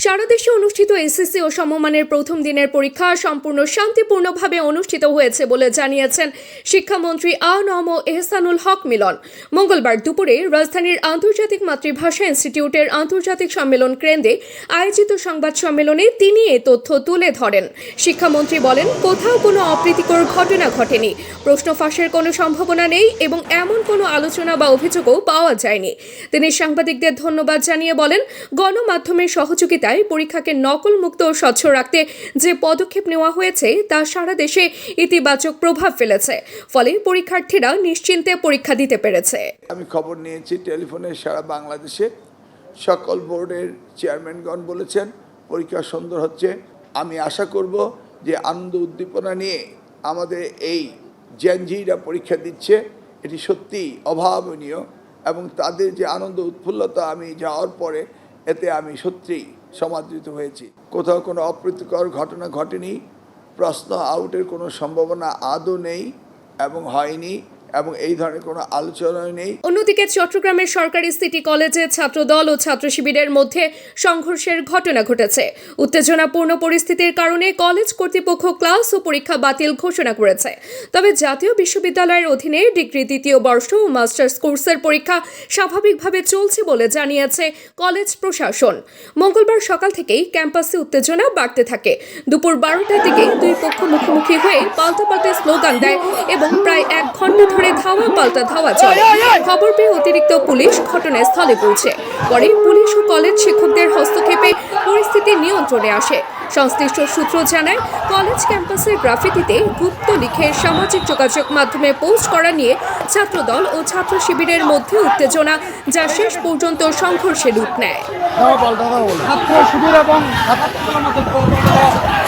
সারা দেশে অনুষ্ঠিত এসএসসি ও সমমানের প্রথম দিনের পরীক্ষা সম্পূর্ণ শান্তিপূর্ণভাবে অনুষ্ঠিত হয়েছে বলে জানিয়েছেন শিক্ষামন্ত্রী আ.ন.ম এহসানুল হক মিলন। মঙ্গলবার দুপুরে রাজধানীর আন্তর্জাতিক মাতৃভাষা ইনস্টিটিউটের আন্তর্জাতিক সম্মেলন কেন্দ্রে আয়োজিত সংবাদ সম্মেলনে তিনি এ তথ্য তুলে ধরেন। শিক্ষামন্ত্রী বলেন, কোথাও কোনো অপ্রীতিকর ঘটনা ঘটেনি, প্রশ্ন ফাঁসের কোনো সম্ভাবনা নেই এবং এমন কোনো আলোচনা বা অভিযোগও পাওয়া যায়নি। তিনি সাংবাদিকদের ধন্যবাদ জানিয়ে বলেন, গণমাধ্যমের সহযোগিতায় পরীক্ষাকে নকল মুক্ত ও স্বচ্ছ রাখতে যে পদক্ষেপ নেওয়া হয়েছে তা সারা দেশে ইতিবাচক প্রভাব ফেলেছে, ফলে পরীক্ষার্থীরা নিশ্চিন্তে পরীক্ষা দিতে পেরেছে। আমি খবর নিয়েছি টেলিফোনে সারা বাংলাদেশে সকল বোর্ডের চেয়ারম্যানগণ বলেছেন পরীক্ষা সুন্দর হচ্ছে। আমি আশা করব যে আনন্দ উদ্দীপনা নিয়ে আমাদের এই জেনজিরা পরীক্ষা দিচ্ছে এটি সত্যি অভাবনীয় এবং তাদের যে আনন্দ উৎফুল্লতা আমি যাওয়ার পরে এতে আমি সত্যিই সমাদৃত হয়েছি। কোথাও কোনো অপ্রীতিকর ঘটনা ঘটেনি, প্রশ্ন আউটের কোনো সম্ভাবনা আদৌ নেই এবং হয়নি এবং এই ধরনের কোনো আলোচনাই নেই। অন্যদিকে চট্টগ্রামের সরকারি সিটি কলেজে ছাত্রদল ও ছাত্র শিবিরের মধ্যে সংঘর্ষের ঘটনা ঘটেছে। উত্তেজনাপূর্ণ পরিস্থিতির কারণে কলেজ কর্তৃপক্ষ ক্লাস ও পরীক্ষা বাতিল ঘোষণা করেছে। তবে জাতীয় বিশ্ববিদ্যালয়ের অধীনে ডিগ্রি দ্বিতীয় বর্ষ ও মাস্টার্স কোর্সের পরীক্ষা স্বাভাবিকভাবে চলছে বলে জানিয়েছে কলেজ প্রশাসন। মঙ্গলবার সকাল থেকেই ক্যাম্পাসে উত্তেজনা বাড়তে থাকে। দুপুর 12টার দিকে দুই পক্ষ মুখোমুখি হয়ে পাল্টাপাল্টি স্লোগান দেয় এবং প্রায় 1 ঘন্টা ধরে ধাওয়া পাল্টা ধাওয়া চলে। খবর পেয়ে অতিরিক্ত পুলিশ ঘটনাস্থলে পৌঁছে। পরে পুলিশ ও কলেজ শিক্ষকদের হস্তক্ষেপে পরিস্থিতি নিয়ন্ত্রণে আসে। সংশ্লিষ্ট সূত্র জানায়, কলেজ ক্যাম্পাসের গ্রাফিতিতে গুপ্ত লিখে সামাজিক যোগাযোগ মাধ্যমে পোস্ট করা নিয়ে ছাত্রদল ও ছাত্র শিবিরের মধ্যে উত্তেজনা, যা শেষ পর্যন্ত সংঘর্ষে রূপ নেয়।